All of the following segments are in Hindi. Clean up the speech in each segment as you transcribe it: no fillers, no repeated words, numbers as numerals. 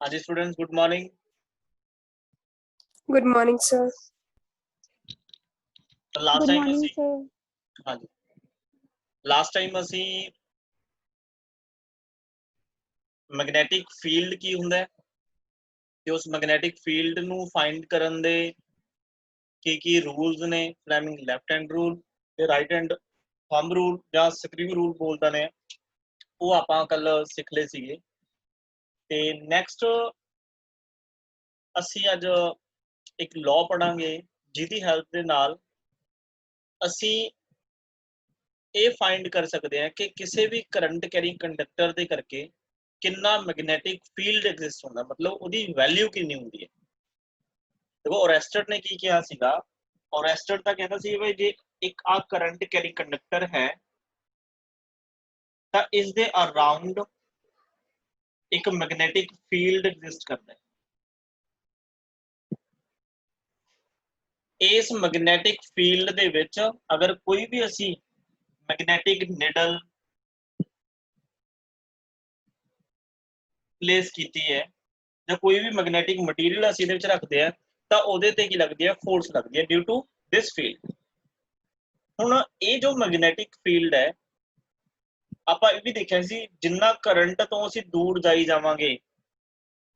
हाँ जी students, good morning. Good morning, sir. Last good time morning ਅਸੀਂ सर। हाँ जी ਲਾਸਟ ਟਾਈਮ ਅਸੀਂ ਮੈਗਨੈਟਿਕ ਫੀਲਡ ਕੀ ਹੁੰਦਾ ਹੈ ਤੇ ਉਸ ਮੈਗਨੈਟਿਕ ਫੀਲਡ ਨੂੰ ਫਾਈਂਡ ਕਰਨ ਦੇ ਕੀ ਰੂਲਸ ਨੇ। ਫਲੈਮਿੰਗ ਲੈਫਟ ਹੈਂਡ ਰੂਲ ਤੇ ਰਾਈਟ ਹੈਂਡ ਥੰਬ ਰੂਲ ਜਾਂ ਸਕ੍ਰਿਪ ਰੂਲ ਬੋਲਦਾ ਨੇ, ਉਹ ਆਪਾਂ ਕੱਲ ਸਿੱਖ ਲਏ ਸੀਗੇ। ਤੇ ਨੈਕਸਟ ਅਸੀਂ ਅੱਜ ਇੱਕ ਲਾਅ ਪੜਾਂਗੇ ਜਿਹਦੀ ਹੈਲਪ ਦੇ ਨਾਲ ਅਸੀਂ ਇਹ ਫਾਈਂਡ ਕਰ ਸਕਦੇ ਹਾਂ ਕਿ ਕਿਸੇ ਵੀ ਕਰੰਟ ਕੈਰਿੰਗ ਕੰਡਕਟਰ ਦੇ ਕਰਕੇ ਕਿੰਨਾ ਮੈਗਨੈਟਿਕ ਫੀਲਡ ਐਗਜ਼ਿਸਟ ਹੁੰਦਾ, ਮਤਲਬ ਉਹਦੀ ਵੈਲਿਊ ਕਿੰਨੀ ਹੁੰਦੀ ਹੈ। ਦੇਖੋ ਔਰੈਸਟਡ ਨੇ ਕੀ ਕਿਹਾ ਸੀਗਾ, ਔਰੈਸਟਡ ਤਾਂ ਕਹਿੰਦਾ ਸੀ ਵੀ ਜੇ ਇੱਕ ਆ ਕਰੰਟ ਕੈਰਿੰਗ ਕੰਡਕਟਰ ਹੈ ਤਾਂ ਇਸ ਦੇ ਅਰਾਊਂਡ ਇੱਕ ਮੈਗਨੈਟਿਕ ਫੀਲਡ ਐਗਜ਼ਿਸਟ ਕਰਦਾ ਹੈ। ਇਸ ਮੈਗਨੈਟਿਕ ਫੀਲਡ ਦੇ ਵਿੱਚ ਅਗਰ ਕੋਈ ਵੀ ਅਸੀਂ ਮੈਗਨੈਟਿਕ ਨੀਡਲ ਪਲੇਸ ਕੀਤੀ ਹੈ ਜਾਂ ਕੋਈ ਵੀ ਮੈਗਨੈਟਿਕ ਮਟੀਰੀਅਲ ਅਸੀਂ ਇਹਦੇ ਵਿੱਚ ਰੱਖਦੇ ਆ ਤਾਂ ਉਹਦੇ ਤੇ ਕੀ ਲੱਗਦੀ ਹੈ, ਫੋਰਸ ਲੱਗਦੀ ਹੈ ਡਿਊ ਟੂ ਦਿਸ ਫੀਲਡ। ਹੁਣ ਇਹ ਜੋ ਮੈਗਨੈਟਿਕ ਫੀਲਡ ਹੈ, ਆਪਾਂ ਇਹ ਵੀ ਦੇਖਿਆ ਸੀ ਜਿੰਨਾ ਕਰੰਟ ਤੋਂ ਅਸੀਂ ਦੂਰ ਜਾਈ ਜਾਵਾਂਗੇ,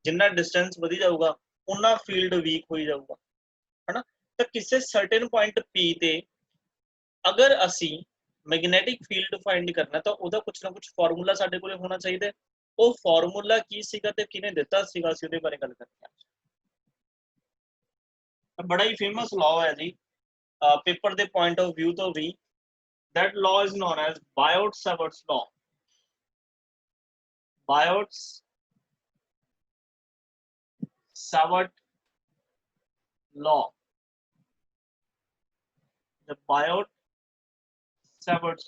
ਜਿੰਨਾ ਡਿਸਟੈਂਸ ਵਧੀ ਜਾਊਗਾ ਉਨਾ ਫੀਲਡ ਵੀਕ ਹੋਈ ਜਾਊਗਾ, ਹਨਾ। ਤਾਂ ਕਿਸੇ ਸਰਟਨ ਪੁਆਇੰਟ P ਤੇ ਅਗਰ ਅਸੀਂ ਮੈਗਨੈਟਿਕ ਫੀਲਡ ਫਾਈਂਡ ਕਰਨਾ ਤਾਂ ਉਹਦਾ ਕੁਛ ਨਾ ਕੁਛ ਫਾਰਮੂਲਾ ਸਾਡੇ ਕੋਲੇ ਹੋਣਾ ਚਾਹੀਦਾ ਹੈ। ਉਹ ਫਾਰਮੂਲਾ ਕੀ ਸੀਗਾ ਤੇ ਕਿਹਨੇ ਦਿੱਤਾ ਸੀਗਾ, ਅਸੀਂ ਉਹਦੇ ਬਾਰੇ ਗੱਲ ਕਰਦੇ ਹਾਂ। ਬੜਾ ਹੀ ਫੇਮਸ ਲਾਅ ਹੈ ਜੀ ਪੇਪਰ ਦੇ ਪੁਆਇੰਟ ਆਫ ਵਿਊ ਤੋਂ ਵੀ। that law is known as Biot-Savart's law. Biot-Savart law. The Biot-Savart's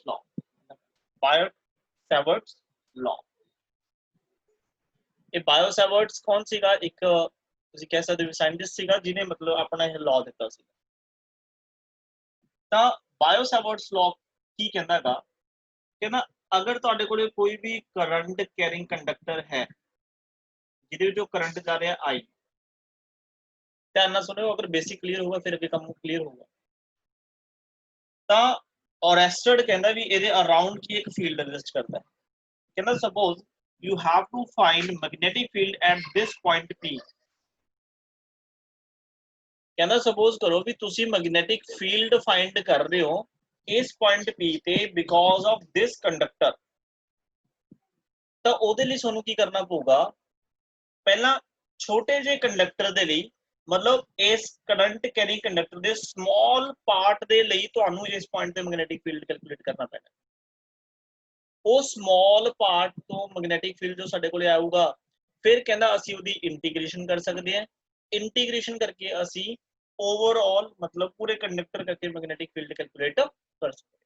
law. Biot-Savart's law. ਇਹ ਬਾਇਓ-ਸੈਵਰਟਸ ਕੌਣ ਸੀਗਾ? ਇੱਕ ਤੁਸੀਂ ਕਹਿ ਸਕਦੇ ਹੋ ਸਾਇੰਟਿਸਟ ਸੀਗਾ ਜਿਹਨੇ ਮਤਲਬ ਆਪਣਾ ਇਹ ਲਾਅ ਦਿੱਤਾ ਸੀ। ਤਾਂ ਬਾਇਓ-ਸੈਵਰਟਸ ਲਾਅ ਕੀ ਕਹਿੰਦਾ ਹੈਗਾ, ਕਹਿੰਦਾ ਅਗਰ ਤੁਹਾਡੇ ਕੋਲੇ ਕੋਈ ਵੀ ਕਰੰਟ ਕੈਰਿੰਗ ਕੰਡਕਟਰ ਹੈ ਜਿਹਦੇ ਵਿੱਚੋਂ ਕਰੰਟ ਜਾ ਰਿਹਾ I, ਧਿਆਨ ਨਾਲ ਸੁਣਿਓ, ਅਗਰ ਬੇਸਿਕ ਕਲੀਅਰ ਹੋਊਗਾ ਫਿਰ ਅੱਗੇ ਕੰਮ ਕਲੀਅਰ ਹੋਊਗਾ। ਤਾਂ ਔਰੈਸਟਡ ਕਹਿੰਦਾ ਵੀ ਇਹਦੇ ਅਰਾਊਂਡ ਕੀ ਇੱਕ ਫੀਲਡ ਐਗਜ਼ਿਸਟ ਕਰਦਾ ਹੈ। ਕਹਿੰਦਾ suppose you have to find magnetic field at this point P. ਕਹਿੰਦਾ ਸਪੋਜ਼ ਕਰੋ ਵੀ ਤੁਸੀਂ ਮੈਗਨੈਟਿਕ ਫੀਲਡ ਫਾਈਂਡ ਕਰ ਰਹੇ ਹੋ ਇਸ ਪੁਆਇੰਟ P ਤੇ ਬਿਕੋਜ਼ ਆਫ ਦਿਸ ਕੰਡਕਟਰ। ਤਾਂ ਉਹਦੇ ਲਈ ਤੁਹਾਨੂੰ ਕੀ ਕਰਨਾ ਪਊਗਾ, ਪਹਿਲਾਂ ਛੋਟੇ ਜਿਹੇ ਕੰਡਕਟਰ ਦੇ ਲਈ, ਮਤਲਬ ਇਸ ਕਰੰਟ ਕੈਰਿੰਗ ਕੰਡਕਟਰ ਦੇ ਸਮਾਲ ਪਾਰਟ ਦੇ ਲਈ ਤੁਹਾਨੂੰ ਇਸ ਪੁਆਇੰਟ ਤੇ ਮੈਗਨੈਟਿਕ ਫੀਲਡ ਕੈਲਕੂਲੇਟ ਕਰਨਾ ਪੈਣਾ। ਉਹ ਸਮਾਲ ਪਾਰਟ ਤੋਂ ਮੈਗਨੈਟਿਕ ਫੀਲਡ ਜੋ ਸਾਡੇ ਕੋਲੇ ਆਊਗਾ, ਫਿਰ ਕਹਿੰਦਾ ਅਸੀਂ ਉਹਦੀ ਇੰਟੀਗ੍ਰੇਸ਼ਨ ਕਰ ਸਕਦੇ ਹਾਂ। ਇੰਟੀਗ੍ਰੇਸ਼ਨ ਕਰਕੇ ਅਸੀਂ ਓਵਰਆਲ ਮਤਲਬ ਪੂਰੇ ਕੰਡਕਟਰ ਕਰਕੇ ਮੈਗਨੈਟਿਕ ਫੀਲਡ ਕੈਲਕੂਲੇਟ ਕਰ ਸਕਦੇ ਹਾਂ।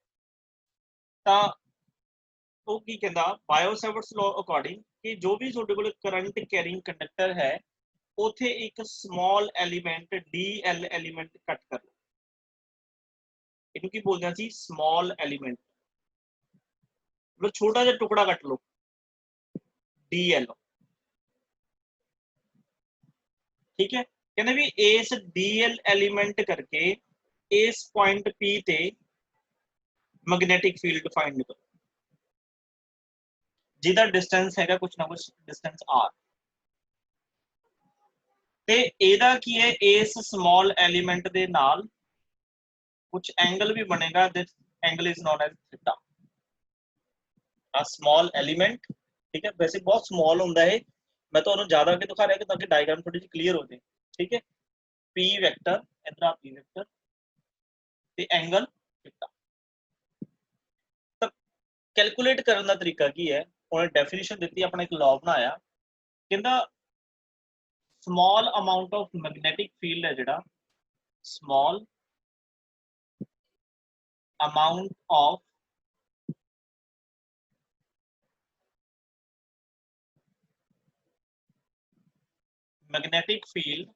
ਤਾਂ ਉਹ ਕੀ ਕਹਿੰਦਾ, ਬਾਇਓ-ਸੈਵਰਟਸ ਲਾਅ ਅਕੋਰਡਿੰਗ ਕਿ ਜੋ ਵੀ ਤੁਹਾਡੇ ਕੋਲ ਕਰੰਟ ਕੈਰਿੰਗ ਕੰਡਕਟਰ ਹੈ ਉਥੇ ਇੱਕ ਸਮਾਲ ਐਲੀਮੈਂਟ DL ਐਲੀਮੈਂਟ ਕੱਟ ਕਰ ਲਓ। ਇਹਨੂੰ ਕੀ ਬੋਲਦੇ ਸੀ? ਸਮਾਲ ਐਲੀਮੈਂਟ, ਮਤਲਬ ਛੋਟਾ ਜਿਹਾ ਟੁਕੜਾ ਕੱਟ ਲਓ DL। ਠੀਕ ਹੈ, ਕਹਿੰਦੇ ਵੀ ਇਸ DL ਐਲੀਮੈਂਟ ਕਰਕੇ ਇਸ ਪੁਆਇੰਟ P ਤੇ ਮੈਗਨੈਟਿਕ ਫੀਲਡ ਫਾਈਂਡ ਕਰੋ ਜਿਹਦਾ ਡਿਸਟੈਂਸ ਹੈਗਾ ਕੁਛ ਨਾ ਕੁਛ ਡਿਸਟੈਂਸ R। ਤੇ ਇਹਦਾ ਕੀ ਹੈ, ਇਸ ਸਮਾਲ ਐਲੀਮੈਂਟ ਦੇ ਨਾਲ ਕੁਛ ਐਂਗਲ ਵੀ ਬਣੇਗਾ, this angle is known as theta. A small element, ਠੀਕ ਹੈ, ਵੈਸੇ ਬਹੁਤ ਸਮਾਲ ਹੁੰਦਾ ਹੈ, ਮੈਂ ਤੁਹਾਨੂੰ ਜ਼ਿਆਦਾ ਅੱਗੇ ਦਿਖਾ ਰਿਹਾ ਕਿ ਤਾਂ ਕਿ ਡਾਇਗਰਾਮ ਥੋੜੀ ਜਿਹੀ ਕਲੀਅਰ ਹੋ ਜਾਏ। ਠੀਕ ਹੈ, P ਵੈਕਟਰ ਇਧਰ ਆ, P ਵੈਕਟਰ ਤੇ ਐਂਗਲ ਥੀਟਾ। ਤਾਂ ਕੈਲਕੂਲੇਟ ਕਰਨ ਦਾ ਤਰੀਕਾ ਕੀ ਹੈ, ਉਹਨੇ ਡੈਫੀਨੇਸ਼ਨ ਦਿੱਤੀ, ਆਪਣਾ ਇੱਕ ਲਾਅ ਬਣਾਇਆ। ਕਹਿੰਦਾ small amount of magnetic field है जेड़ा, small amount of magnetic field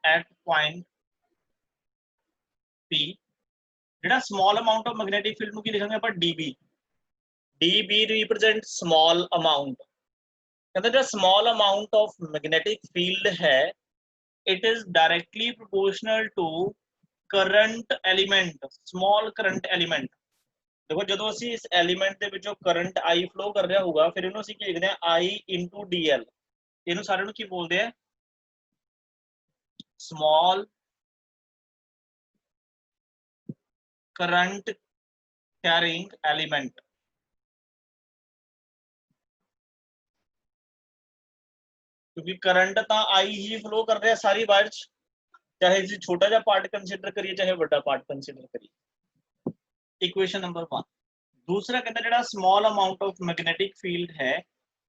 at point P, जेड़ा small amount of magnetic field ਨੂੰ ਕੀ ਲਿਖਾਂਗੇ ਆਪਾਂ DB। DB represent small amount, कहते जो small amount of magnetic field है it is directly proportional to current element, small current element. देखो जो ਅਸੀਂ ਇਸ ਐਲੀਮੈਂਟ ਦੇ ਵਿੱਚੋਂ ਕਰੰਟ I ਫਲੋ ਕਰ ਰਿਹਾ ਹੋਊਗਾ ਫਿਰ ਇਹਨੂੰ ਅਸੀਂ ਕੀ ਲਿਖਦੇ ਆ I into dl, ਇਹਨੂੰ ਸਾਰਿਆਂ ਨੂੰ ਕੀ ਬੋਲਦੇ ਆ small current carrying element। क्योंकि करंट तो आई ही फ्लो कर रहा है सारी वायर च, चाहे जी छोटा जा पार्ट कंसीडर करिए चाहे बड़ा पार्ट कंसीडर करिए। Equation number 1। दूसरा कहता है small amount of magnetic field है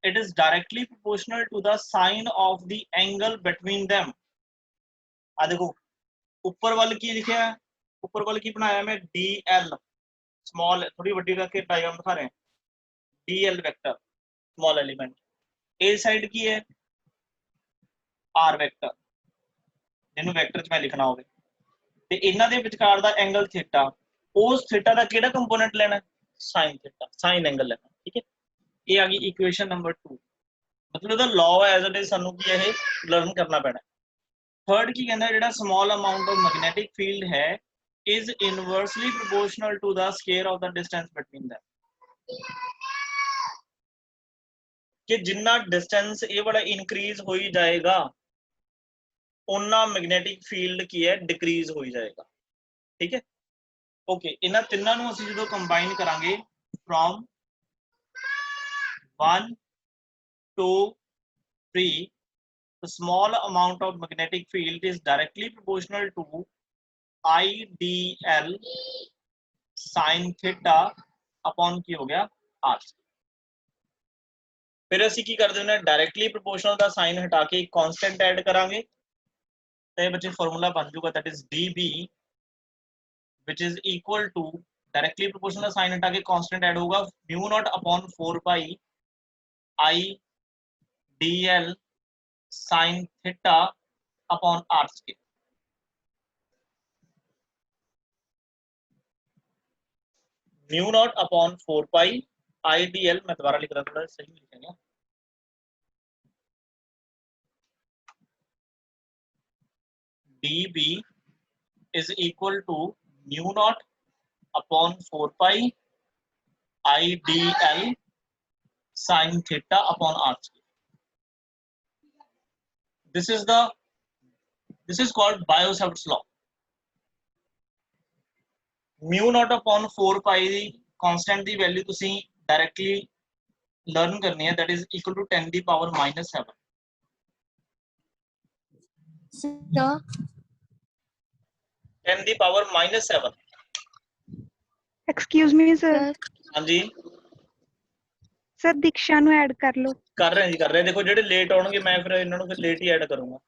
it is directly proportional to the sine of the angle between them. आ देखो ऊपर वाल की लिखा है, ऊपर वाल की बनाया मैं डी एल, स्मॉल थोड़ी वड्डी करके डायग्राम दिखा रहे हैं, D L vector small element. ए साइड की है आर वैक्टर, जिन्होंने वैक्टर च मैं लिखना होवे ते इन्हां दे विचकार दा एंगल थीटा, उस थीटा दा किहड़ा कंपोनेंट लेना है साइन थीटा, साइन एंगल लेना। ठीक है, ये आ गई इक्वेशन नंबर 2। मतलब दा लॉ एज इट इज सानू की है लर्न करना पैना। थर्ड की कहना है जेड़ा small amount of magnetic field है is inversely proportional to the square of the distance between them, कि जिन्ना डिस्टेंस ये वाला इंक्रीज हो ही जाएगा उन्ना मैग्नेटिक फील्ड की है डिक्रीज हो ही जाएगा। ठीक है, ओके इन्हां तिन्नां नूं असीं जदों कंबाइन करांगे from 1 2 3 the small amount of magnetic field is directly proportional to IDL sin theta upon की हो गया R। फिर असीं की कर देना डायरेक्टली प्रोपोर्शनल का साइन हटा के कांस्टेंट ऐड करांगे तो बच्चे फॉर्मूला बन जाऊगा that is DB which is equal to directly proportional sine हटा के कांस्टेंट ऐड होगा mu naught upon 4 pi IDL sin theta upon R square. Mu naught upon 4 pi IDL, मैं दोबारा लिख रहा थोड़ा सही लिखेंगे, DB is equal to mu naught upon 4 pi IDL sin theta upon R square। This is called Biot-Savart's law। Mu naught upon 4 pi दी कांस्टेंट दी वैल्यू तुसी डायरेक्टली लर्न करनी है दैट इज इक्वल टू 10 दी पावर -7। सर 10 दी पावर -7। Excuse me sir. हाँ जी सर दीक्षा नु ऐड कर लो। कर रहे हैं जी कर रहे हैं। देखो जेडे लेट आउणगे मैं फिर इन्हां नूं फिर लेट ही ऐड करूंगा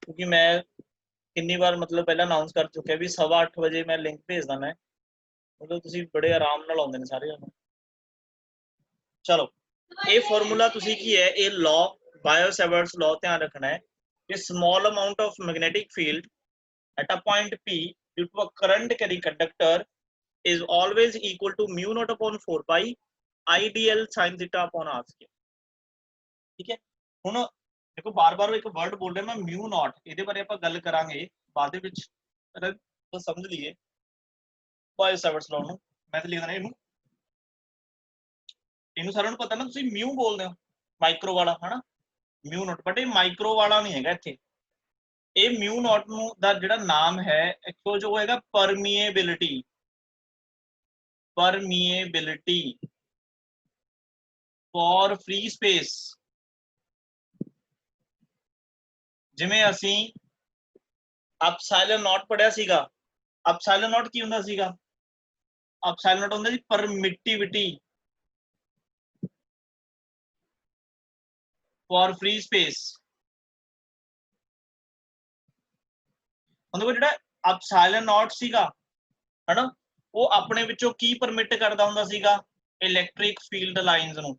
क्योंकि मैं कितनी बार मतलब पहला अनाउंस कर चुका भी 8:15 बजे मैं लिंक भेजदा मैं, मतलब तुसी बड़े आराम नाल आउंदे ने सारे जने। चलो ये फॉर्मूला तुसी की है ये लॉ बायो-सेवर्ट्स लॉ ध्यान रखना है कि small amount of magnetic field at a point P due to a current carrying conductor is always equal to mu naught upon 4 pi IDL sin theta upon R square। ठीक है, हुण देखो बार-बार एक वर्ड बोल रहे मैं म्यू नॉट, ਇਹਦੇ ਬਾਰੇ ਆਪਾਂ ਗੱਲ ਕਰਾਂਗੇ ਬਾਅਦ ਦੇ ਵਿੱਚ, तो समझ लीजिए बायो-सेवर्ट्स लॉ ਨੂੰ मैं तो लिखना ਇਹਨੂੰ ਸਾਰਿਆਂ ਨੂੰ पता ना ਤੁਸੀਂ म्यू बोलते हो माइक्रो वाला है ना म्यू नॉट, बट ये माइक्रो वाला नहीं हैगा ਇੱਥੇ। ਇਹ म्यू नॉट ਨੂੰ ਦਾ ਜਿਹੜਾ ਨਾਮ ਹੈ एक्चुअल जो होएगा परमीएबिलिटी, permeability for free space। जिमें असी एप्सिलॉन नॉट पढ़िया सीगा, एप्सिलॉन नॉट की हुंदा सीगा, एप्सिलॉन नॉट हुंदा जी परमिटिविटी फॉर फ्री स्पेस। मतलब जेड़ा एप्सिलॉन नॉट सीगा है ना वो अपने विचों की परमिट करदा हुंदा सीगा इलैक्ट्रिक फील्ड लाइनस नूं।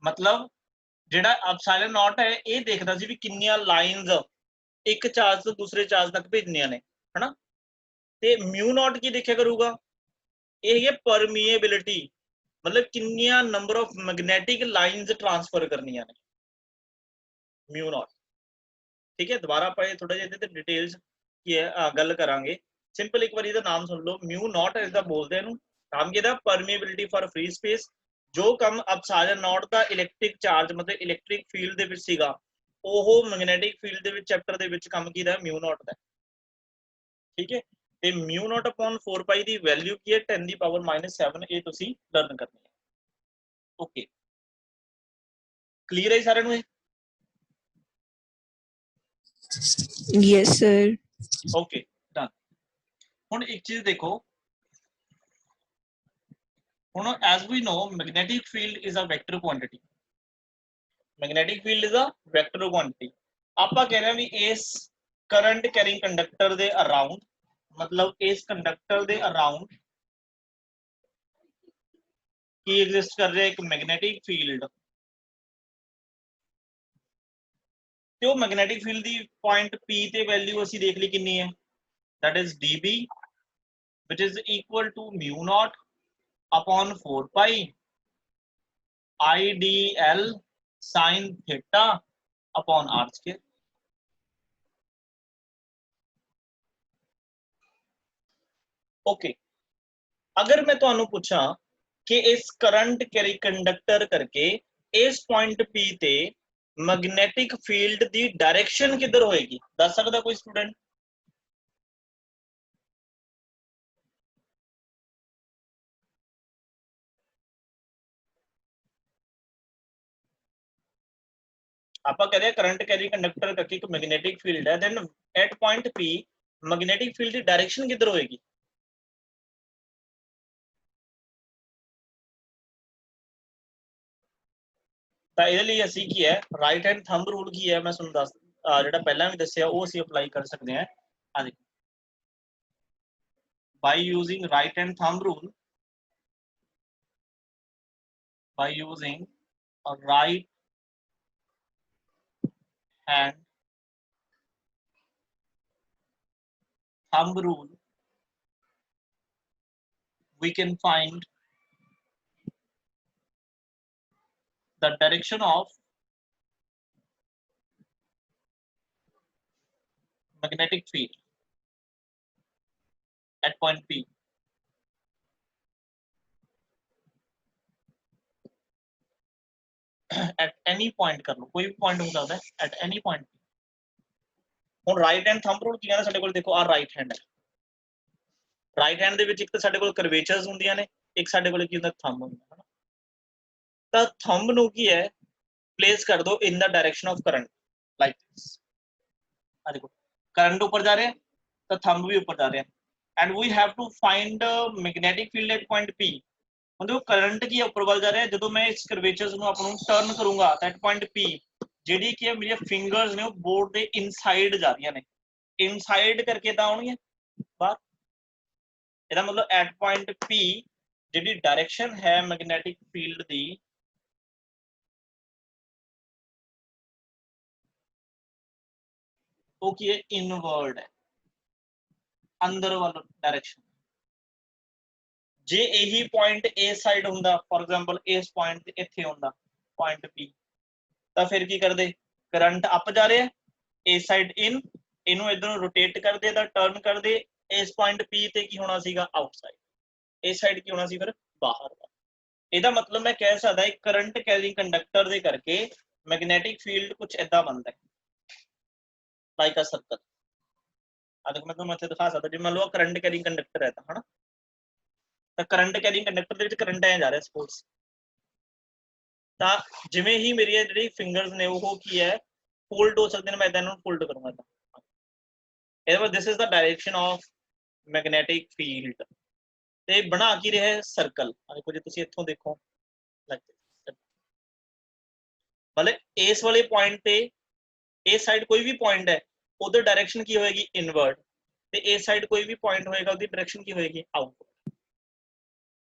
मतलब जेड़ा एप्सिलॉन नॉट है ये देखदा सी भी किन्नियां लाइनस एक चार्ज तो दूसरे चार्ज तक भेजनियां ने है ना, ते म्यू नॉट की देखिया करूगा ये है परमीएबिलिटी मतलब किन्नियां number of magnetic lines transfer करनियां ने म्यू नॉट। ठीक है, दोबारा ਆਪਾਂ ਇਹ ਥੋੜਾ ਜਿਹਾ ਇਹਦੇ ਤੇ ਡਿਟੇਲਸ ਕੀ ਹੈ ਗੱਲ ਕਰਾਂਗੇ। ਸਿੰਪਲ ਇੱਕ ਵਾਰੀ ਇਹਦਾ ਨਾਮ ਸੁਣ ਲਓ, ਮਿਊ ਨॉट ਇਸਦਾ ਬੋਲਦੇ ਇਹਨੂੰ ਨਾਮ ਕਿਹਦਾ, ਪਰਮੇਬਿਲਿਟੀ ਫॉर ਫ੍ਰੀ ਸਪੇਸ। ਜੋ ਕੰਮ ਅਪਸਾਈਲਨ ਨॉट ਦਾ ਇਲੈਕਟ੍ਰਿਕ ਚਾਰਜ ਮਤਲਬ ਇਲੈਕਟ੍ਰਿਕ ਫੀਲਡ ਦੇ ਵਿੱਚ ਸੀਗਾ, ਉਹ ਮੈਗਨੈਟਿਕ ਫੀਲਡ ਦੇ ਵਿੱਚ ਚੈਪਟਰ ਦੇ ਵਿੱਚ ਕੰਮ ਕੀਤਾ ਮਿਊ ਨॉट ਦਾ। ਠੀਕ ਹੈ, ਤੇ ਮਿਊ ਨॉट ਅਪਨ 4 ਪਾਈ ਦੀ ਵੈਲਿਊ ਕੀ ਹੈ 10 ਦੀ ਪਾਵਰ -7, ਇਹ ਤੁਸੀਂ ਲਰਨ ਕਰਨੀ ਹੈ। ਓਕੇ, ਕਲੀਅਰ ਹੈ ਸਾਰਿਆਂ ਨੂੰ ਇਹ? Yes, sir. Okay done. हुण एक चीज देखो, हुण as we know magnetic field is a vector quantity, magnetic field is a vector quantity। ਆਪਾਂ कह रहे हैं भी इस करंट कैरिंग कंडक्टर दे अराउंड, मतलब इस कंडक्टर दे अराउंड की एग्जिस्ट कर रहा है एक मैग्नेटिक फील्ड, ਤੇ ਉਹ magnetic field the point P ਤੇ ਵੈਲਿਊ ਅਸੀਂ ਦੇਖ ਲਈ ਕਿੰਨੀ ਹੈ, that is dB which is equal to mu naught upon 4 pi IDL sin theta upon r square। Okay, अगर मैं ਤੁਹਾਨੂੰ ਪੁੱਛਾਂ ਕਿ ਇਸ ਕਰੰਟ ਕੈਰੀ ਕੰਡਕਟਰ ਕਰਕੇ ਇਸ ਪੁਆਇੰਟ P ਤੇ मैग्नेटिक फील्ड दी डायरेक्शन किधर होएगी, दस सकता कोई स्टूडेंट? आप कह रहे हैं करंट कैरी कंडक्टर करके एक मैग्नेटिक फील्ड है, then at point P magnetic field की डायरेक्शन किधर होएगी? ਤਾਂ ਇਹਦੇ ਲਈ ਅਸੀਂ ਕੀ ਹੈ ਰਾਈਟ ਹੈਂਡ ਥੰਬ ਰੂਲ ਕੀ ਹੈ ਮੈਂ ਤੁਹਾਨੂੰ ਦੱਸ ਜਿਹੜਾ ਪਹਿਲਾਂ ਵੀ ਦੱਸਿਆ ਉਹ ਅਸੀਂ ਅਪਲਾਈ ਕਰ ਸਕਦੇ ਹਾਂ। ਆ ਦੇਖੋ, by using right hand thumb rule, by using a right hand thumb rule we can find the direction of magnetic field at point P। at any point कर लो, कोई भी point हो सकता है at any point। ਹੁਣ ਰਾਈਟ ਹੈਂਡ ਥੰਬ ਰੂਲ ਕੀ ਕਹਿੰਦਾ ਸਾਡੇ ਕੋਲ, ਦੇਖੋ ਆ ਰਾਈਟ ਹੈਂਡ ਹੈ, ਰਾਈਟ ਹੈਂਡ ਦੇ ਵਿੱਚ ਇੱਕ ਤਾਂ ਸਾਡੇ ਕੋਲ ਕਰਵੇਚਰਸ ਹੁੰਦੀਆਂ ਨੇ, ਇੱਕ ਸਾਡੇ ਕੋਲ ਕੀ ਹੁੰਦਾ ਥੰਬ ਹੁੰਦਾ ਹੈ। ਤਾਂ ਥੰਬ ਨੂੰ ਕੀ ਹੈ ਪਲੇਸ ਕਰ ਦੋ in the direction of current like this. ਆ ਦੇਖੋ ਕਰੰਟ ਉੱਪਰ ਜਾ ਰਿਹਾ ਹੈ ਤਾਂ ਥੰਬ ਵੀ ਉੱਪਰ ਜਾ ਰਿਹਾ ਹੈ, and we have to find magnetic field at point P। ਹੁਣ ਦੇਖੋ ਕਰੰਟ ਕੀ ਹੈ ਉੱਪਰ ਵੱਲ ਜਾ ਰਿਹਾ, ਜਦੋਂ ਮੈਂ ਇਸ ਕਰਵੇਚਰਸ ਨੂੰ ਆਪਾਂ ਨੂੰ ਟਰਨ ਕਰੂੰਗਾ ਤਾਂ ਐਟ ਪੁਆਇੰਟ P ਜਿਹੜੀ ਕੀ ਹੈ ਮੇਰੀਆਂ ਫਿੰਗਰਸ ਨੇ ਉਹ ਬੋਰਡ ਦੇ ਇਨਸਾਈਡ ਜਾ ਰਹੀਆਂ ਨੇ, ਇਨਸਾਈਡ ਕਰਕੇ ਤਾਂ ਆਉਣਗੀਆਂ ਬਾਹਰ। ਇਹਦਾ ਮਤਲਬ ਐਟ ਪੁਆਇੰਟ P ਜਿਹੜੀ ਡਾਇਰੈਕਸ਼ਨ ਹੈ ਮੈਗਨੈਟਿਕ ਫੀਲਡ ਦੀ ਉਹ ਕੀ ਹੈ ਇਨਵਰਡ ਹੈ, ਅੰਦਰ ਵੱਲ ਡਾਇਰੈਕਸ਼ਨ। ਜੇ ਇਹੀ ਪੁਆਇੰਟ A ਸਾਈਡ ਹੁੰਦਾ, ਫॉर एग्जांपल ਇਸ ਪੁਆਇੰਟ ਤੇ ਇੱਥੇ ਹੁੰਦਾ ਪੁਆਇੰਟ P, ਤਾਂ ਫਿਰ ਕੀ ਕਰਦੇ ਕਰੰਟ ਅਪ ਜਾ ਰਿਹਾ ਇਸ ਸਾਈਡ ਇਨ, ਇਹਨੂੰ ਇਧਰੋਂ ਰੋਟੇਟ ਕਰਦੇ ਤਾਂ ਟਰਨ ਕਰਦੇ ਇਸ ਪੁਆਇੰਟ P ਤੇ ਕੀ ਹੋਣਾ ਸੀਗਾ ਆਊਟਸਾਈਡ, ਇਸ ਸਾਈਡ ਕੀ ਹੋਣਾ ਸੀ ਫਿਰ ਬਾਹਰ। ਇਹਦਾ ਮਤਲਬ ਮੈਂ ਕਹਿ ਸਕਦਾ ਇੱਕ ਕਰੰਟ ਕੈਰਿੰਗ ਕੰਡਕਟਰ ਦੇ ਕਰਕੇ ਮੈਗਨੈਟਿਕ ਫੀਲਡ ਕੁਝ ਇਦਾਂ ਬਣਦਾ ਹੈ ਲਾਈਕ ਅ ਸਰਕਲ। ਆ ਦੇਖੋ ਮੈਂ ਤੁਹਾਨੂੰ ਇੱਥੇ ਦਿਖਾ ਸਕਦਾ, ਜੇ ਮੰਨ ਲਓ ਕਰੰਟ ਕੈਰਿੰਗ ਕੰਡਕਟਰ ਹੈ ਤਾਂ ਹਨਾ, ਤਾਂ ਕਰੰਟ ਕੈਰਿੰਗ ਕੰਡਕਟਰ ਦੇ ਵਿੱਚ ਕਰੰਟ ਐ ਜਾ ਰਿਹਾ ਸਪੋਰਟਸ, ਤਾਂ ਜਿਵੇਂ ਹੀ ਮੇਰੀਆਂ ਜਿਹੜੀ ਫਿੰਗਰਸ ਨੇ ਉਹ ਕੀ ਹੈ ਫੋਲਡ ਹੋ ਸਕਦੇ ਨੇ, ਮੈਂ ਇਦਾਂ ਨੂੰ ਫੋਲਡ ਕਰੂੰਗਾ ਤਾਂ ਇਹਦਾ ਮਤਲਬ this is the direction of magnetic field. ਤੇ ਬਣਾ ਕੀ ਰਿਹਾ ਸਰਕਲ। ਆ ਦੇਖੋ ਜੇ ਤੁਸੀਂ ਇੱਥੋਂ ਦੇਖੋ ਮਤਲਬ ਇਸ ਵਾਲੇ ਪੁਆਇੰਟ ਤੇ ਇਸ ਸਾਈਡ ਕੋਈ ਵੀ ਪੁਆਇੰਟ ਹੈ ਉਹਦੀ ਡਾਇਰੈਕਸ਼ਨ ਕੀ ਹੋਏਗੀ ਇਨਵਰਡ, ਤੇ ਇਸ ਸਾਈਡ ਕੋਈ ਵੀ ਪੁਆਇੰਟ ਹੋਏਗਾ ਉਹਦੀ ਡਾਇਰੈਕਸ਼ਨ ਕੀ ਹੋਏਗੀ ਆਊਟਵਰਡ।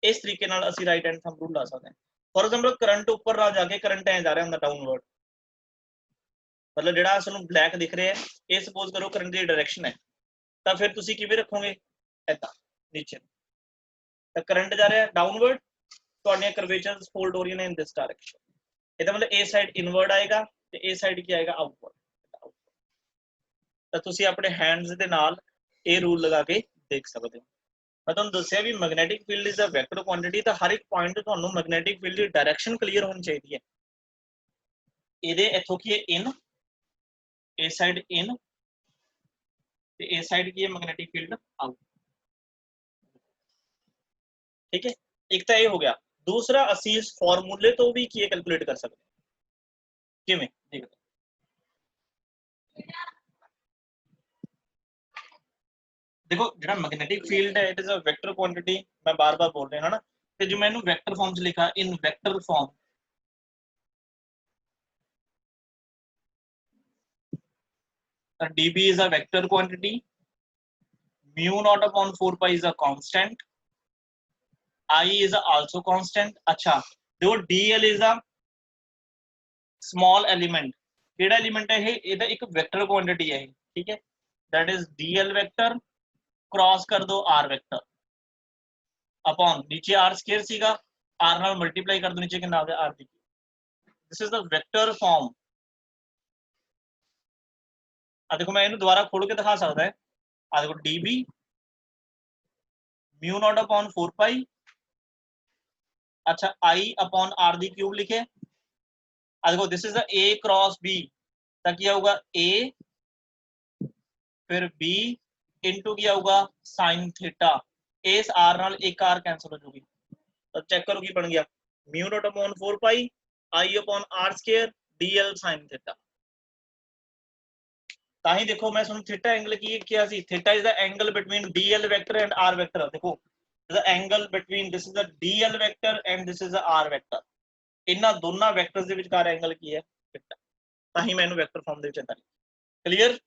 ਇਸ ਤਰੀਕੇ ਨਾਲ ਅਸੀਂ ਰਾਈਟ ਹੈਂਡ ਥੰਬ ਰੂਲ ਲਾ ਸਕਦੇ ਹਾਂ। ਫॉर एग्जांपल ਕਰੰਟ ਉੱਪਰ ਨਾ ਜਾ ਕੇ ਕਰੰਟ ਐ ਜਾ ਰਿਹਾ ਹੁੰਦਾ ਡਾਊਨਵਰਡ, ਮਤਲਬ ਜਿਹੜਾ ਸਾਨੂੰ ਬਲੈਕ ਦਿਖ ਰਿਹਾ ਹੈ ਇਹ ਸਪੋਜ਼ ਕਰੋ ਕਰੰਟ ਦੀ ਡਾਇਰੈਕਸ਼ਨ ਹੈ, ਤਾਂ ਫਿਰ ਤੁਸੀਂ ਕਿਵੇਂ ਰੱਖੋਗੇ ਏਦਾਂ ਨੀਚੇ, ਤਾਂ ਕਰੰਟ ਜਾ ਰਿਹਾ ਡਾਊਨਵਰਡ ਤੁਹਾਡੀਆਂ ਕਰਵੇਚਰਸ ਫੋਲਡ ਹੋ ਰਹੀਆਂ ਨੇ ਇਨ ਦਿਸ ਡਾਇਰੈਕਸ਼ਨ, ਇਹਦਾ ਮਤਲਬ ਇਹ ਸਾਈਡ ਇਨਵਰਡ ਆਏਗਾ ਤੇ ਇਹ ਸਾਈਡ ਕੀ ਆਏਗਾ, ਆਊਟਵਰਡ। ਤਾਂ ਤੁਸੀਂ ਆਪਣੇ ਹੈਂਡਸ ਦੇ ਨਾਲ ਇਹ ਰੂਲ ਲਗਾ ਕੇ ਦੇਖ ਸਕਦੇ ਹੋ। ਮੈਂ ਤੁਹਾਨੂੰ ਦੱਸਿਆ ਵੀ magnetic field is a vector quantity, ਤਾਂ ਹਰ ਇੱਕ ਪੁਆਇੰਟ ਤੇ ਤੁਹਾਨੂੰ ਮੈਗਨੈਟਿਕ ਫੀਲਡ ਦੀ ਡਾਇਰੈਕਸ਼ਨ ਕਲੀਅਰ ਹੋਣੀ ਚਾਹੀਦੀ ਹੈ। ਇਹਦੇ ਇੱਥੋਂ ਕੀ ਹੈ, ਇਨ, ਇਸ ਸਾਈਡ ਇਨ ਤੇ ਇਸ ਸਾਈਡ ਕੀ ਹੈ, ਮੈਗਨੈਟਿਕ ਫੀਲਡ ਆਊਟ। ਠੀਕ ਹੈ, ਇੱਕ ਤਾਂ ਇਹ ਹੋ ਗਿਆ। ਦੂਸਰਾ ਅਸੀਂ ਇਸ ਫਾਰਮੂਲੇ ਤੋਂ ਵੀ ਕੀ ਕੈਲਕੂਲੇਟ ਕਰ ਸਕਦੇ ਹਾਂ, ਕਿਵੇਂ ਦੇਖਦੇ देखो जो मैग्नेटिक फील्ड है it is a vector quantity, मैं बार बार बोल रहा है ना, तो जो मैंने वेक्टर फॉर्म च लिखा इन vector form, dB is a vector quantity, mu naught upon 4 pi is a constant, I is also constant। अच्छा देखो dl is a small element, केड़ा एलिमेंट है ये, ਇਹਦਾ ਇੱਕ वेक्टर क्वांटिटी है, ठीक है, that is dl vector cross कर दो r वेक्टर अपॉन नीचे r स्क्वायर सीगा, r ਨਾਲ मल्टीप्लाई कर दो, नीचे कितना आ गया r दी। This is the vector form. आ देखो मैं इन्हें दोबारा खोल के दिखा सकता है, आ देखो db म्यू नॉट अपॉन 4 पाई, अच्छा i upon r the cube लिखे, आ देखो this is the a cross b, तो क्या होगा a फिर b इनटू क्या होगा sin थीटा, इस r नाल एक r कैंसिल हो जाएगी, तो चेक करो की बन गया mu naught upon 4 pi i upon r square dl sin theta. ताही देखो मैं सुन थीटा एंगल की क्या सी, theta is the angle between dl vector and r vector. देखो the angle between this is the dl vector and this is the r vector, इन्हां दोनों वेक्टर्स दे विचकार एंगल की है थीटा, ताही मैं इन्हू वेक्टर फॉर्म दे विच अंदर। क्लियर?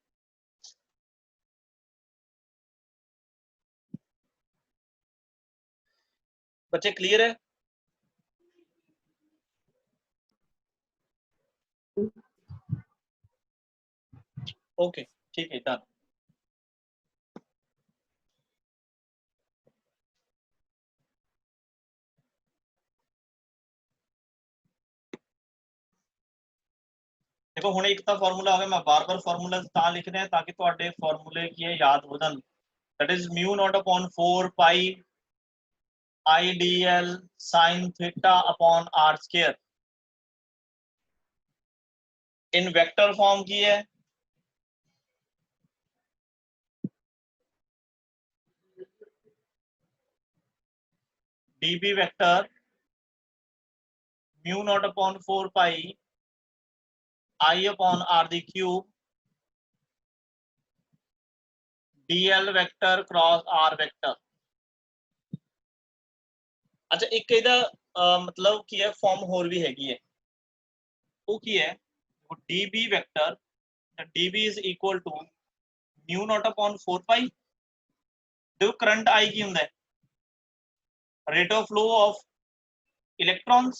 बच्चे क्लियर है? ओके ठीक है डन। देखो हुणे एक तो फार्मूला आ गया, मैं बार बार फार्मूला ता लिख रहा ताकि तुहाडे फार्मूले की है याद हो जान। That is mu naught upon 4 pi I D L sine theta upon R square, in vector form की है db vector mu naught upon 4 pi i upon r the cube dl vector cross r vector. अच्छा एक ਇਹਦਾ मतलब की है फॉर्म होर भी हैगी है, वो की है db vector, db is equal to mu naught upon 4 pi, देखो करंट I की हुंदा है rate of flow of electrons,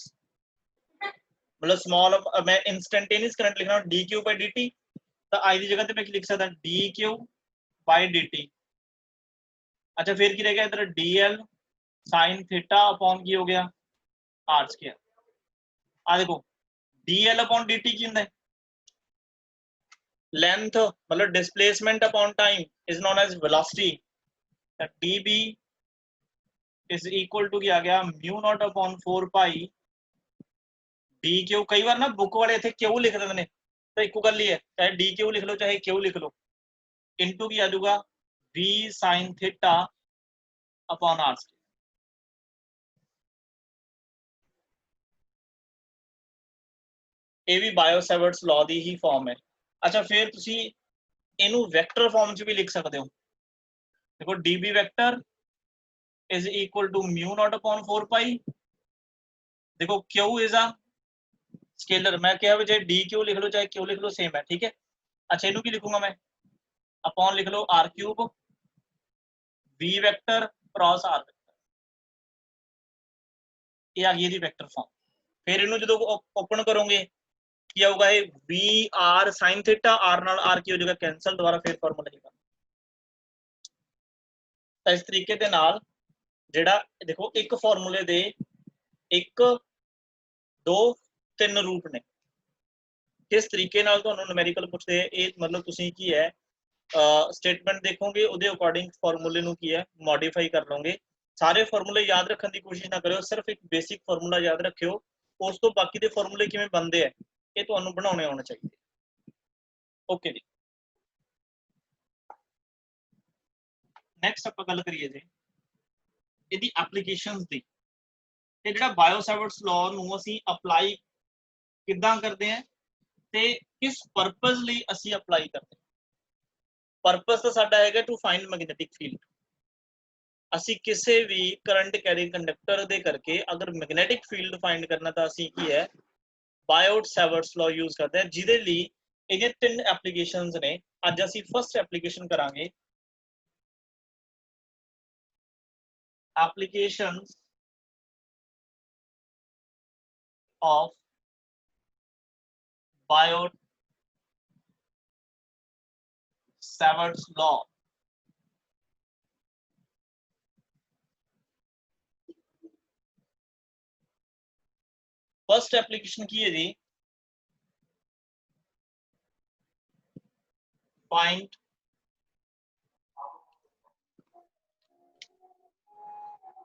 मतलब स्मॉल मैं इंस्टेंटेनियस करंट लिखना D Q by D T, तो आई की जगह पे मैं लिख सकता D Q by D T. अच्छा फिर की रह गया इधर D L sine theta upon की हो गया आर स्क्वायर। आ देखो D L upon D T की हुंदा है लेंथ, मतलब displacement upon time is known as velocity, D B is equal to क्या आ गया mu naught upon 4 pi D Q. कई बार ना बुक वाले इतने क्यू लिख देते हैं, तो एक गल ही है चाहे डी क्यू लिख लो चाहे क्यू लिख लो, इनटू की आ जाऊगा V sine theta upon R square. ये भी बायो-सैवर्ट्स लॉ दी ही फॉर्म है। अच्छा फिर तुसी इनू वेक्टर फॉर्म च भी लिख सकते हो, देखो DB vector is equal to mu naught upon 4 pi, देखो क्यू इज अ स्केलर, मैं क्या चाहे डी क्यू लिख लो चाहे क्यू लिख लो सेम है, ठीक है। अच्छा इनू की लिखूंगा मैं अपॉन लिख लो R cube V vector cross R vector, ये आ गई दी वेक्टर फॉर्म। फिर इनू जो ओपन करोगे क्या होगा ये V R sine theta, R नाल आर की हो जाएगा कैंसल, दोबारा फिर फॉर्मूला लिखा। तो इस तरीके दे नाल जेड़ा देखो एक फार्मूले दे एक दो तीन रूप ने किस तरीके नाल तुहानू न्यूमेरिकल पुछदे हैं ये मतलब तुसीं की है स्टेटमेंट देखोगे उहदे अकॉर्डिंग फार्मूले नू की है मॉडिफाई कर लोगे सारे फार्मूले याद रखने की कोशिश ना करो सिर्फ एक बेसिक फार्मूला याद रखियो उस तो बाकी दे फार्मूले किवें बनदे हैं ये तुहानू बनाने आउणे चाहिए ओके जी नैक्सट आपां गल करिए जी इहदी एप्लीकेशनस दी ते जिहड़ा बायोसैवर्ट्स लॉ नू असीं अप्लाई किदां करदे हैं ते किस पर्पस लई असीं अप्लाई करदे पर्पस तो साडा हैगा टू फाइंड मैग्नेटिक फील्ड असीं किसी भी करंट कैरिंग कंडक्टर दे करके अगर मैग्नेटिक फील्ड फाइंड करना तो असीं की है बायोट-सैवर्ट्स लॉ यूज करते हैं जिहदे लई इहदे तीन एप्लीकेशनस ने अज असीं फर्स्ट एप्लीकेशन करांगे applications of Biot-Savart's law first application की है जी find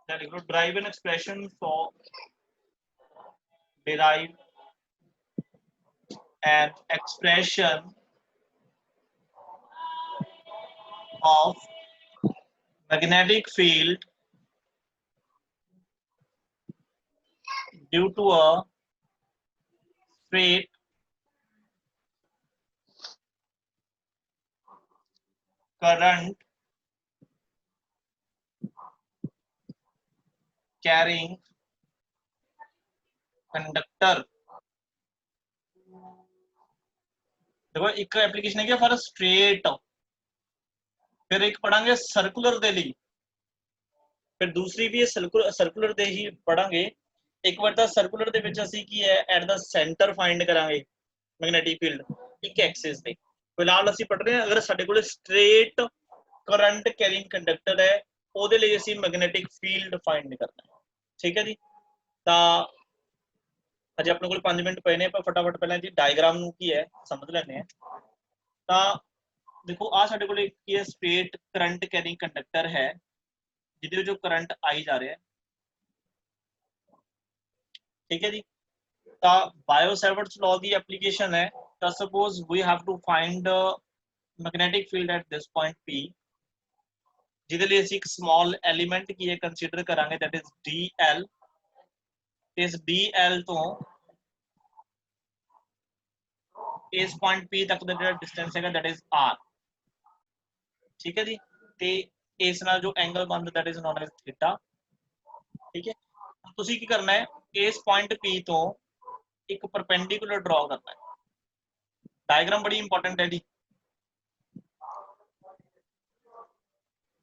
derive an expression for derive an expression of magnetic field due to a straight current carrying conductor देखो एक एप्लीकेशन है क्या फॉर स्ट्रेट फिर एक पढ़ांगे सर्कुलर दे लिए फिर दूसरी भी सर्कुलर दे ही पढ़ांगे एक बार सर्कुलर दे विच असीं की है एट द सेंटर फाइंड करांगे मैग्नेटिक फील्ड एक एक्सिस ते फिलहाल असीं पढ़ रहे हैं अगर साडे कोल स्ट्रेट करंट कैरिंग कंडक्टर है ओदे लिए असीं मैग्नेटिक फील्ड फाइंड करना है ठीक है जी तां अजे अपने कोल 5 मिनट पे ने पर फटाफट पहले जी डायग्राम नू की है समझ लेने हैं तां देखो आ साडे कोल एक की है स्ट्रेट करंट कैरिंग कंडक्टर है जिहदे जो करंट आई जा रहा है ठीक है जी ता बायोसैवर्ट्स लॉ दी एप्लीकेशन है ता suppose we have to find magnetic field at this point P जिहदे लिए असीं एक स्मॉल एलिमेंट की है कंसीडर करांगे दैट इज DL इस DL तो इस पॉइंट P तक दा जिहड़ा डिस्टेंस हैगा दैट इज R ठीक है जी ते इस नाल जो एंगल बनदा that is known as theta ठीक है तुसीं की करना है इस पॉइंट P तो एक परपेंडिकुलर ड्रॉ करना है डायग्राम बड़ी इंपॉर्टेंट है जी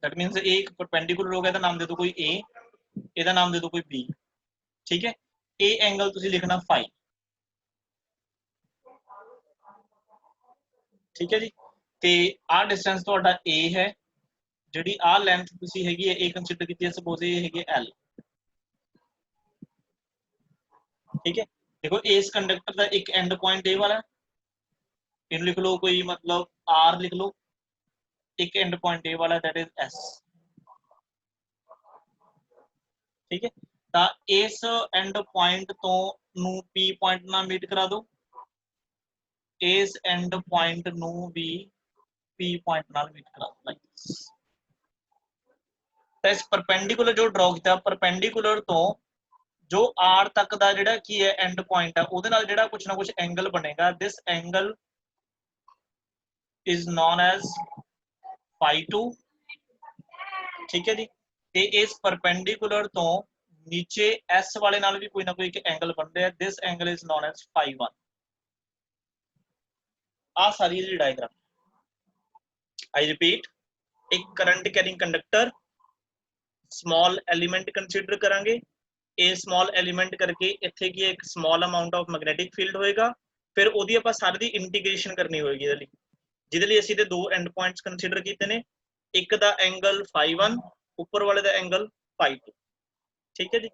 दैट मींस एक परपेंडिकुलर हो गया तो नाम दे दो कोई A ਇਹਦਾ नाम दे दो कोई B ठीक है A एंगल तुसीं लिखना फाई ठीक है जी ते आ डिस्टेंस ਤੁਹਾਡਾ A है ਜਿਹੜੀ ਆ ਲੈਂਥ ਤੁਸੀਂ ਹੈਗੀ ਹੈ A ਕੰਸੀਡਰ ਕੀਤੀ ਹੈ ਸਪੋਜ਼ ਇਹ ਹੈਗੀ L ठीक है देखो इस कंडक्टर का एक एंड पॉइंट A वाला इन लिख लो कोई मतलब R लिख लो एक एंड पॉइंट A वाला दैट इज S ठीक है ता इस एंड पॉइंट तो नू P पॉइंट ना मीट करा दो इस एंड पॉइंट नू भी P पॉइंट नाल मीट करा दो लाइक दिस तो इस परपेंडिकुलर जो ड्रॉ किया परपेंडिकुलर तो जो R तक दा जिहड़ा की है एंड पॉइंट है उहदे नाल जिहड़ा कुछ ना कुछ एंगल बनेगा this angle is known as phi 2 ठीक है जी ते इस परपेंडिकुलर तो नीचे S वाले नाल भी कोई ना कोई एक एंगल बन रहा है this angle is known as phi 1 आ सारी जी डायग्राम आई रिपीट एक current carrying conductor small element consider करांगे ए स्मॉल एलिमेंट करके इत्थे की एक small amount of magnetic field होएगा फिर ओदी आपां सारी दी इंटीग्रेशन करनी होएगी इहदे लई जिहदे लई असीं दो एंड पॉइंट्स कंसीडर कीते ने एक दा एंगल phi 1 ऊपर वाले दा एंगल phi 2 ठीक है जी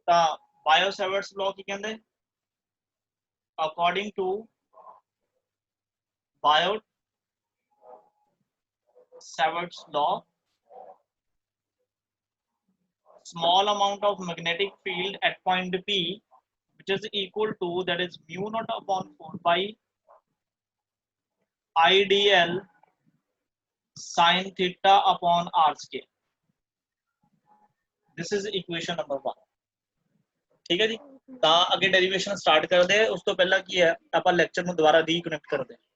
ता बायो-सैवर्ट्स लॉ की कहते according to Biot-Savart's law small amount of magnetic field at point P which is equal to that is mu naught upon 4 pi IDL sin theta upon r square. This is equation number 1. ठीक है जी। ਤਾਂ ਅੱਗੇ ਡੈਰੀਵੇਸ਼ਨ ਸਟਾਰਟ ਕਰਦੇ ਆ। ਉਸ ਤੋਂ ਪਹਿਲਾਂ ਕੀ ਹੈ ਆਪਾਂ ਲੈਕਚਰ ਨੂੰ ਦੁਬਾਰਾ ਰੀਕਨੈਕਟ ਕਰਦੇ ਹਾਂ।